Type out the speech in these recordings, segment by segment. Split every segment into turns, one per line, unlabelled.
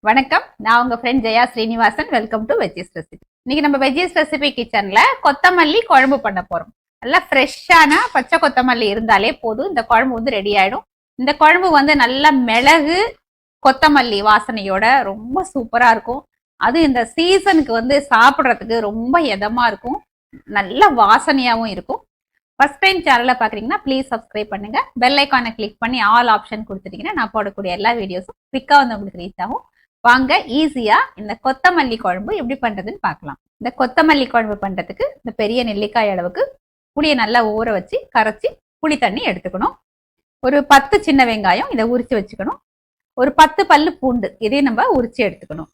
வணக்கம். நான் உங்க friend Jaya Srinivasan. Welcome to veggies recipe. இன்னைக்கு நம்ம வெஜ்ஜீஸ் ரெசிபி கிச்சன்ல கொத்தமல்லி குழம்பு பண்ண போறோம். நல்லா ஃப்ரெஷ்ஷான பச்சை கொத்தமல்லி இருந்தாலே போதும், இந்த குழம்பு வந்து ரெடி ஆயிடும். இந்த குழம்பு வந்து நல்ல மிளகு கொத்தமல்லி வாசனையோட ரொம்ப சூப்பரா இருக்கும். அது இந்த சீசனுக்கு வந்து சாப்பிட்றதுக்கு ரொம்ப இதமா இருக்கும், நல்ல வாசனையாவும் இருக்கும். ஃபர்ஸ்ட் டைம் சேனலை பார்க்குறீங்கன்னா ப்ளீஸ் சப்ஸ்கிரைப் பண்ணுங்க. பெல் ஐக்கானை கிளிக் பண்ணி ஆல் ஆப்ஷன் கொடுத்துட்டீங்கன்னா நான் போடக்கூடிய எல்லா வீடியோஸும் குவிக்காக வந்து உங்களுக்கு ரீச் ஆகும். வாங்க ஈஸியா இந்த கொத்தமல்லி குழம்பு எப்படி பண்றதுன்னு பார்க்கலாம். இந்த கொத்தமல்லி குழம்பு பண்றதுக்கு இந்த பெரிய நெல்லிக்காய் அளவுக்கு புளியை நல்லா ஊற வச்சு கரைச்சி புளி தண்ணி எடுத்துக்கணும். ஒரு 10 சின்ன வெங்காயம் இதை உரிச்சு வச்சுக்கணும். ஒரு 10 பல்லு பூண்டு இதையும் நம்ம உரிச்சு எடுத்துக்கணும்.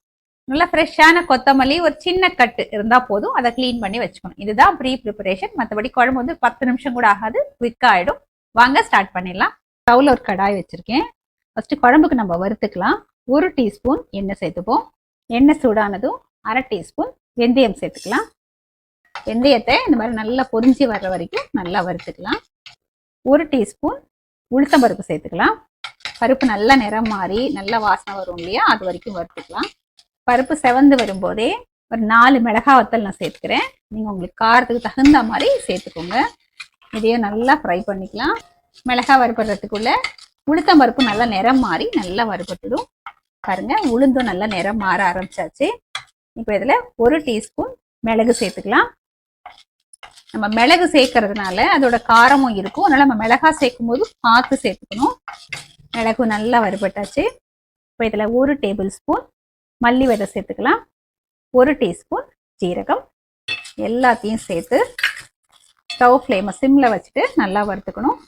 நல்லா ஃப்ரெஷ்ஷான கொத்தமல்லி ஒரு சின்ன கட்டு இருந்தா போதும், அதை கிளீன் பண்ணி வச்சுக்கணும். இதுதான் ப்ரீ ப்ரிப்பரேஷன். மற்றபடி குழம்பு வந்து 10 நிமிஷம் கூட ஆகாது, குவிக்கா ஆயிடும். வாங்க ஸ்டார்ட் பண்ணிடலாம். ஸ்டவ்ல ஒரு கடாய் வச்சிருக்கேன். ஃபர்ஸ்ட் குழம்புக்கு நம்ம வறுத்துக்கலாம். 1 டீஸ்பூன் எண்ணெய் சேர்த்துப்போம். எண்ணெய் சூடானதும் 1/2 டீஸ்பூன் வெந்தயம் சேர்த்துக்கலாம். வெந்தயத்தை இந்த மாதிரி நல்லா பொரிஞ்சு வர்ற வரைக்கும் நல்லா வறுத்துக்கலாம். 1 டீஸ்பூன் உளுத்தம்பருப்பு சேர்த்துக்கலாம். பருப்பு நல்லா நிறம் மாறி நல்லா வாசனை வரும் இல்லையா, அது வரைக்கும் வறுத்துக்கலாம். பருப்பு செவந்து வரும்போதே ஒரு 4 மிளகாய் வத்தல் நான் சேர்த்துக்கிறேன். நீங்கள் உங்களுக்கு காரத்துக்கு தகுந்த மாதிரி சேர்த்துக்கோங்க. இதையும் நல்லா ஃப்ரை பண்ணிக்கலாம். மிளகாய் வறுப்படுறதுக்குள்ள உளுத்தம்பருப்பு நல்லா நிறம் மாறி நல்லா வறுபட்டுடும். பாருங்க, உளுந்தும் நல்லா நிறம் மாற ஆரம்பிச்சாச்சு. இப்போ இதில் 1 டீஸ்பூன் மிளகு சேர்த்துக்கலாம். நம்ம மிளகு சேர்க்கறதுனால அதோட காரமும் இருக்கும், அதனால நம்ம மிளகாய் சேர்க்கும் போது பார்த்து சேர்த்துக்கணும். மிளகு நல்லா வறுபட்டாச்சு. இப்போ இதில் 1 டேபிள் ஸ்பூன் மல்லி விதை சேர்த்துக்கலாம். 1 டீஸ்பூன் ஜீரகம். எல்லாத்தையும் சேர்த்து ஸ்டவ் ஃப்ளேமை சிம்மில் வச்சுட்டு நல்லா வறுத்துக்கணும்.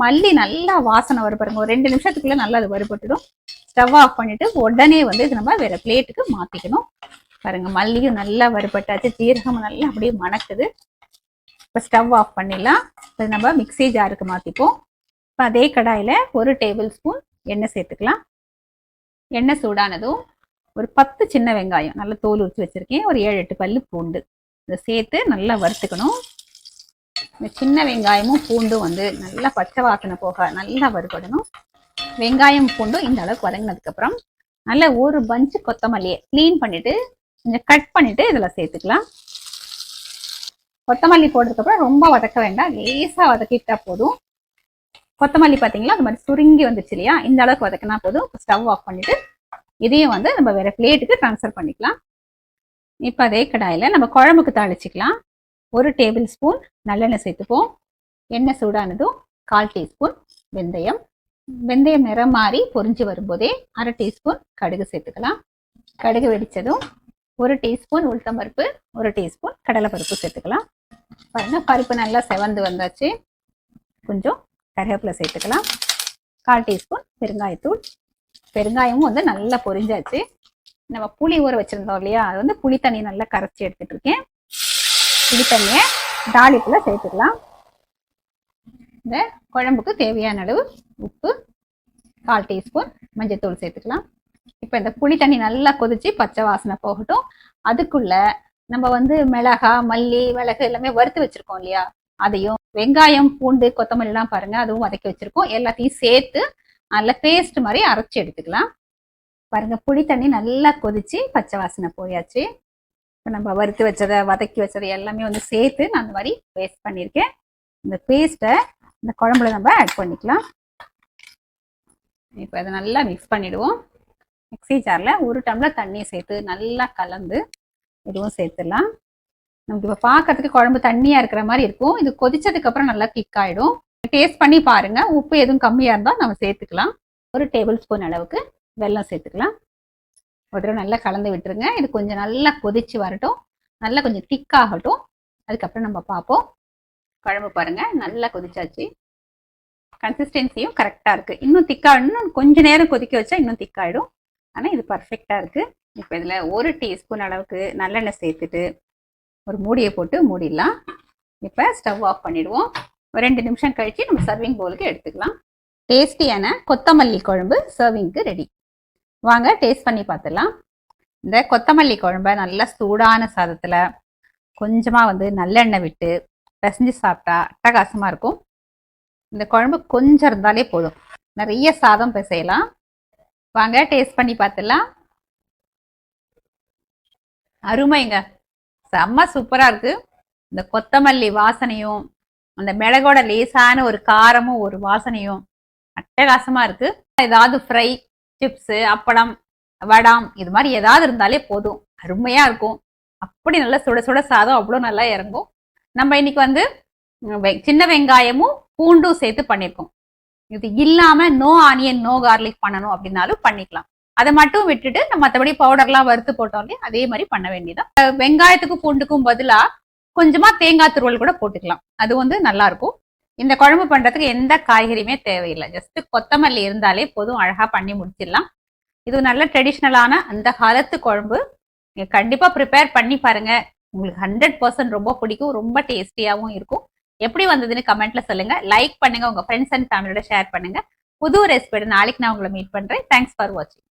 மல்லி நல்லா வாசனை வரும் பாருங்க, ஒரு 2 நிமிஷத்துக்குள்ள நல்லா அது வறுபட்டுடும். ஸ்டவ் ஆஃப் பண்ணிட்டு உடனே வந்து இது நம்ம வேற பிளேட்டுக்கு மாத்திக்கணும். பாருங்க, மல்லியும் நல்லா வறுபட்டாச்சு, ஜீரகமும் நல்லா அப்படியே மணக்குது. இப்போ ஸ்டவ் ஆஃப் பண்ணிடலாம். இப்போ நம்ம மிக்ஸி ஜாருக்கு மாத்திப்போம். இப்போ அதே கடாயில 1 டேபிள் ஸ்பூன் எண்ணெய் சேர்த்துக்கலாம். எண்ணெய் சூடானதும் ஒரு 10 சின்ன வெங்காயம் நல்லா தோல் உரிச்சு வச்சிருக்கேன், ஒரு 7-8 பல்லு பூண்டு இதை சேர்த்து நல்லா வறுத்துக்கணும். இந்த சின்ன வெங்காயமும் பூண்டும் வந்து நல்லா பச்சை வாசனை போக நல்லா வறுபடணும். வெங்காயம் பூண்டும் இந்த அளவுக்கு வதங்கினதுக்கு அப்புறம் நல்ல ஒரு பஞ்சு கொத்தமல்லியை கிளீன் பண்ணிட்டு கொஞ்சம் கட் பண்ணிட்டு இதுல சேர்த்துக்கலாம். கொத்தமல்லி போட்டதுக்கு அப்புறம் ரொம்ப வதக்க வேண்டாம், லேசா வதக்கிட்டா போதும். கொத்தமல்லி பார்த்தீங்களா அது மாதிரி சுருங்கி வந்துச்சு இல்லையா, இந்த அளவுக்கு வதக்கினா போதும். ஸ்டவ் ஆஃப் பண்ணிட்டு இதையும் வந்து நம்ம வேற பிளேட்டுக்கு ட்ரான்ஸ்ஃபர் பண்ணிக்கலாம். இப்போ அதே கடாயில நம்ம குழம்புக்கு தாளிச்சிக்கலாம். 1 டேபிள் ஸ்பூன் நல்லெண்ணெய் சேர்த்துப்போம். எண்ணெய் சூடானதும் 1/4 டீஸ்பூன் வெந்தயம். வெந்தயம் நிறம் மாறி பொரிஞ்சு வரும்போதே 1/2 டீஸ்பூன் கடுகு சேர்த்துக்கலாம். கடுகு வெடிச்சதும் 1 டீஸ்பூன் உளுத்தம்பருப்பு, 1 டீஸ்பூன் கடலைப்பருப்பு சேர்த்துக்கலாம். பாருங்க, பருப்பு நல்லா செவந்து வந்தாச்சு. கொஞ்சம் கருவேப்பிலை சேர்த்துக்கலாம். 1/4 டீஸ்பூன் பெருங்காயத்தூள். பெருங்காயமும் வந்து நல்லா பொரிஞ்சாச்சு. நம்ம புளி ஊற வச்சிருந்தோம் இல்லையா, அது வந்து புளி தண்ணி நல்லா கரைச்சி எடுத்துட்டு இருக்கேன். புளி தண்ணியை தாளிப்புல சேர்த்துக்கலாம். இந்த குழம்புக்கு தேவையான அளவு உப்பு, 1/4 டீஸ்பூன் மஞ்சள்தூள் சேர்த்துக்கலாம். இப்போ இந்த புளி தண்ணி நல்லா கொதிச்சு பச்சை வாசனை போகட்டும். அதுக்குள்ள நம்ம வந்து மிளகாய், மல்லி, மிளகு எல்லாமே வறுத்து வச்சிருக்கோம் இல்லையா, அதையும் வெங்காயம் பூண்டு கொத்தமல்லாம் பாருங்க அதுவும் வதக்கி வச்சிருக்கோம், எல்லாத்தையும் சேர்த்து நல்ல பேஸ்ட் மாதிரி அரைச்சி எடுத்துக்கலாம். பாருங்க, புளி தண்ணி நல்லா கொதிச்சு பச்சை வாசனை போயாச்சு. இப்போ நம்ம வறுத்து வச்சதை வதக்கி வச்சதை எல்லாமே வந்து சேர்த்து நான் அந்த மாதிரி பேஸ்ட் பண்ணியிருக்கேன். இந்த பேஸ்ட்டை இந்த குழம்புல நம்ம ஆட் பண்ணிக்கலாம். இப்போ அதை நல்லா மிக்ஸ் பண்ணிடுவோம். மிக்ஸி ஜாரில் 1 டம்ளர் தண்ணியை சேர்த்து நல்லா கலந்து இதுவும் சேர்த்துடலாம். நமக்கு இப்போ பார்க்கறதுக்கு குழம்பு தண்ணியாக இருக்கிற மாதிரி இருக்கும், இது கொதிச்சதுக்கு அப்புறம் நல்லா கிக் ஆகிடும். டேஸ்ட் பண்ணி பாருங்க, உப்பு எதுவும் கம்மியாக இருந்தால் நம்ம சேர்த்துக்கலாம். 1 டேபிள் ஸ்பூன் அளவுக்கு வெல்லம் சேர்த்துக்கலாம். ஒரு தடவை நல்லா கலந்து விட்டுருங்க. இது கொஞ்சம் நல்லா கொதிச்சு வரட்டும், நல்லா கொஞ்சம் திக்காகட்டும், அதுக்கப்புறம் நம்ம பார்ப்போம். குழம்பு பாருங்க நல்லா கொதிச்சாச்சு, கன்சிஸ்டன்சியும் கரெக்டாக இருக்குது. இன்னும் திக்காகணும், கொஞ்சம் நேரம் கொதிக்க வச்சா இன்னும் திக்காயிடும், ஆனால் இது பர்ஃபெக்டாக இருக்குது. இப்போ இதில் 1 டீஸ்பூன் அளவுக்கு நல்லெண்ணெய் சேர்த்துட்டு ஒரு மூடியை போட்டு மூடிடலாம். இப்போ ஸ்டவ் ஆஃப் பண்ணிடுவோம். ஒரு 2 நிமிஷம் கழிச்சு நம்ம சர்விங் பவுலுக்கு எடுத்துக்கலாம். டேஸ்டியான கொத்தமல்லி குழம்பு சர்விங்க்கு ரெடி. வாங்க டேஸ்ட் பண்ணி பார்த்துடலாம். இந்த கொத்தமல்லி குழம்ப நல்லா சூடான சாதத்தில் கொஞ்சமாக வந்து நல்லெண்ணெய் விட்டு பிசைஞ்சு சாப்பிட்டா அட்டகாசமாக இருக்கும். இந்த குழம்பு கொஞ்சம் இருந்தாலே போதும், நிறைய சாதம் பிசையலாம். வாங்க டேஸ்ட் பண்ணி பார்த்துடலாம். அருமைங்க. செம்ம சூப்பரா இருக்கு. இந்த கொத்தமல்லி வாசனையும் அந்த மிளகோட லேசான ஒரு காரமும் ஒரு வாசனையும் அட்டகாசமா இருக்கு. ஏதாவது ஃப்ரை, சிப்ஸ், அப்பளம், வடாம் இது மாதிரி ஏதாவது இருந்தாலே போதும், அருமையா இருக்கும். அப்படி நல்லா சுட சுட சாதம் அவ்வளோ நல்லா இறங்கும். நம்ம இன்னைக்கு வந்து சின்ன வெங்காயமும் பூண்டும் சேர்த்து பண்ணியிருக்கோம். இது இல்லாம நோ ஆனியன் நோ கார்லிக் பண்ணணும் அப்படின்னாலும் பண்ணிக்கலாம். அதை மட்டும் விட்டுட்டு நம்ம மற்றபடி பவுடர்லாம் வறுத்து போட்டோம்லே அதே மாதிரி பண்ண வேண்டியதான். வெங்காயத்துக்கும் பூண்டுக்கும் பதிலா கொஞ்சமா தேங்காய் துருவல் கூட போட்டுக்கலாம், அது வந்து நல்லா இருக்கும். இந்த குழம்பு பண்றதுக்கு எந்த காய்கறியுமே தேவையில்லை, ஜஸ்ட் கொத்தமல்லி இருந்தாலே போதும், அழகா பண்ணி முடிச்சிடலாம். இது நல்ல ட்ரெடிஷ்னலான அந்த காலத்து குழம்பு. நீங்க கண்டிப்பா ப்ரிப்பேர் பண்ணி பாருங்க, உங்களுக்கு 100% ரொம்ப பிடிக்கும், ரொம்ப டேஸ்டியாவும் இருக்கும். எப்படி வந்ததுன்னு கமெண்ட்ல சொல்லுங்க, லைக் பண்ணுங்க, உங்க ஃப்ரெண்ட்ஸ் அண்ட் ஃபேமிலியோட ஷேர் பண்ணுங்க. புது ரெசிபியோட நாளைக்கு நான் உங்களை மீட் பண்றேன். தேங்க்ஸ் ஃபார் வாட்சிங்.